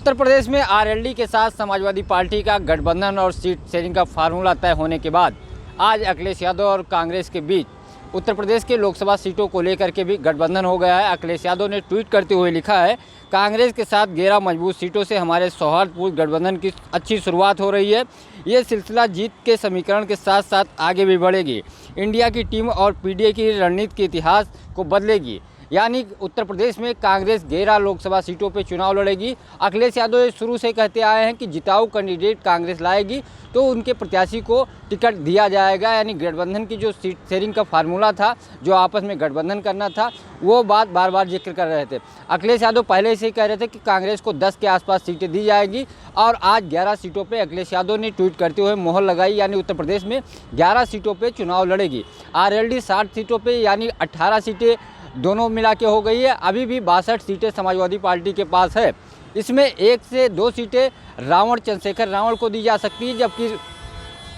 उत्तर प्रदेश में आरएलडी के साथ समाजवादी पार्टी का गठबंधन और सीट शेयरिंग का फार्मूला तय होने के बाद आज अखिलेश यादव और कांग्रेस के बीच उत्तर प्रदेश के लोकसभा सीटों को लेकर के भी गठबंधन हो गया है। अखिलेश यादव ने ट्वीट करते हुए लिखा है, कांग्रेस के साथ 11 मजबूत सीटों से हमारे सौहार्दपूर्ण गठबंधन की अच्छी शुरुआत हो रही है। ये सिलसिला जीत के समीकरण के साथ साथ आगे भी बढ़ेगी। इंडिया की टीम और पीडीए की रणनीति के इतिहास को बदलेगी। यानी उत्तर प्रदेश में कांग्रेस 11 लोकसभा सीटों पर चुनाव लड़ेगी। अखिलेश यादव शुरू से कहते आए हैं कि जिताऊ कैंडिडेट कांग्रेस लाएगी तो उनके प्रत्याशी को टिकट दिया जाएगा। यानी गठबंधन की जो सीट शेयरिंग का फार्मूला था, जो आपस में गठबंधन करना था, वो बात बार बार जिक्र कर रहे थे। अखिलेश यादव पहले से ही कह रहे थे कि कांग्रेस को 10 के आसपास सीटें दी जाएगी और आज 11 सीटों पे अखिलेश यादव ने ट्वीट करते हुए मोहर लगाई। यानी उत्तर प्रदेश में 11 सीटों पे चुनाव लड़ेगी। आरएलडी 60 सीटों पे यानी 18 सीटें दोनों मिला के हो गई है। अभी भी 62 सीटें समाजवादी पार्टी के पास है। इसमें 1 से 2 सीटें चंद्रशेखर रावण को दी जा सकती है, जबकि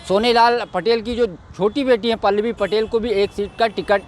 सोनेलाल पटेल की जो छोटी बेटी है पल्लवी पटेल को भी 1 सीट का टिकट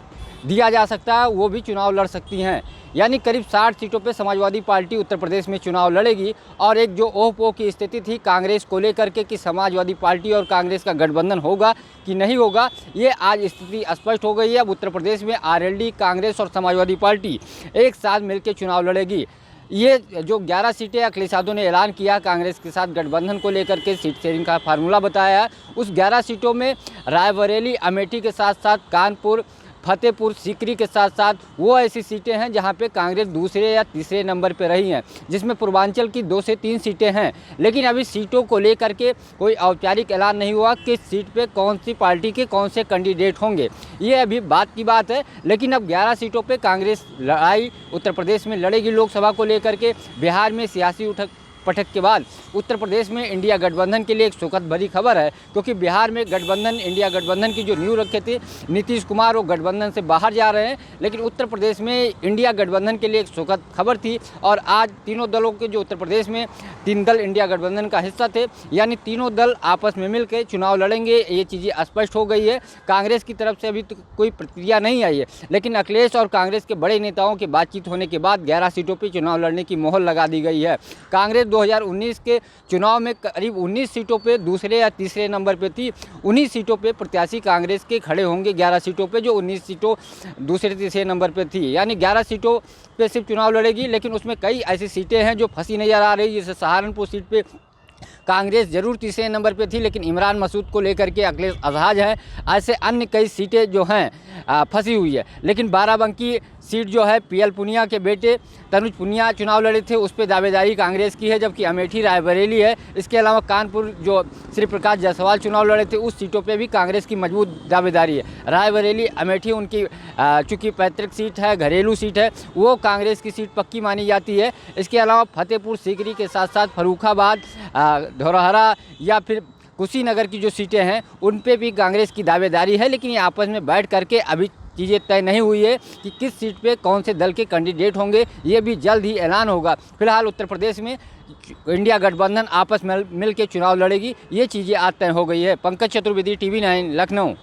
दिया जा सकता है, वो भी चुनाव लड़ सकती हैं। यानी करीब 60 सीटों पे समाजवादी पार्टी उत्तर प्रदेश में चुनाव लड़ेगी। और एक जो ओह-पोह की स्थिति थी कांग्रेस को लेकर के कि समाजवादी पार्टी और कांग्रेस का गठबंधन होगा कि नहीं होगा, ये आज स्थिति स्पष्ट हो गई है। अब उत्तर प्रदेश में आरएलडी, कांग्रेस और समाजवादी पार्टी एक साथ मिलकर चुनाव लड़ेगी। ये जो 11 सीटें अखिलेश यादव ने ऐलान किया कांग्रेस के साथ गठबंधन को लेकर के सीट शेयरिंग का फार्मूला बताया है, उस 11 सीटों में रायबरेली, अमेठी के साथ साथ कानपुर, फतेहपुर सीकरी के साथ साथ वो ऐसी सीटें हैं जहां पे कांग्रेस दूसरे या तीसरे नंबर पे रही हैं, जिसमें पूर्वांचल की 2 से 3 सीटें हैं। लेकिन अभी सीटों को लेकर के कोई औपचारिक ऐलान नहीं हुआ कि सीट पे कौन सी पार्टी के कौन से कैंडिडेट होंगे, ये अभी बात की बात है। लेकिन अब 11 सीटों पे कांग्रेस लड़ाई उत्तर प्रदेश में लड़ेगी लोकसभा को लेकर के। बिहार में सियासी उठक पटक के बाद उत्तर प्रदेश में इंडिया गठबंधन के लिए एक सुखद भरी खबर है, क्योंकि बिहार में गठबंधन, इंडिया गठबंधन की जो नींव रखे थे नीतीश कुमार, वो गठबंधन से बाहर जा रहे हैं। लेकिन उत्तर प्रदेश में इंडिया गठबंधन के लिए एक सुखद खबर थी। और आज तीनों दलों के जो उत्तर प्रदेश में 3 दल इंडिया गठबंधन का हिस्सा थे, यानी तीनों दल आपस में मिलकर चुनाव लड़ेंगे, ये चीज़ें स्पष्ट हो गई है। कांग्रेस की तरफ से अभी तो कोई प्रतिक्रिया नहीं आई है, लेकिन अखिलेश और कांग्रेस के बड़े नेताओं की बातचीत होने के बाद 11 सीटों पर चुनाव लड़ने की मोहर लगा दी गई है। कांग्रेस 2019 के चुनाव में करीब 19 सीटों पे दूसरे या तीसरे नंबर पे थी। 19 सीटों पे प्रत्याशी कांग्रेस के खड़े होंगे, 11 सीटों पे जो 19 सीटों दूसरे तीसरे नंबर पे थी। यानी 11 सीटों पे सिर्फ चुनाव लड़ेगी, लेकिन उसमें कई ऐसी सीटें हैं जो फंसी नज़र आ रही है। जैसे सहारनपुर सीट पे कांग्रेस जरूर तीसरे नंबर पे थी, लेकिन इमरान मसूद को लेकर के अखिलेश आज़ाद है। ऐसे अन्य कई सीटें जो हैं फंसी हुई है। लेकिन बाराबंकी सीट जो है पीएल पुनिया के बेटे तनुज पुनिया चुनाव लड़े थे, उस पर दावेदारी कांग्रेस की है, जबकि अमेठी, रायबरेली है। इसके अलावा कानपुर जो श्री प्रकाश जायसवाल चुनाव लड़े थे, उस सीटों पे भी कांग्रेस की मजबूत दावेदारी है। रायबरेली, अमेठी उनकी चूँकि पैतृक सीट है, घरेलू सीट है, वो कांग्रेस की सीट पक्की मानी जाती है। इसके अलावा फतेहपुर सीकरी के साथ साथ फर्रुखाबाद, धौरहरा या फिर कुशीनगर की जो सीटें हैं उन पे भी कांग्रेस की दावेदारी है। लेकिन ये आपस में बैठ करके अभी चीज़ें तय नहीं हुई है कि किस सीट पे कौन से दल के कैंडिडेट होंगे, ये भी जल्द ही ऐलान होगा। फिलहाल उत्तर प्रदेश में इंडिया गठबंधन आपस में मिल के चुनाव लड़ेगी, ये चीज़ें आज तय हो गई है। पंकज चतुर्वेदी, TV9, लखनऊ।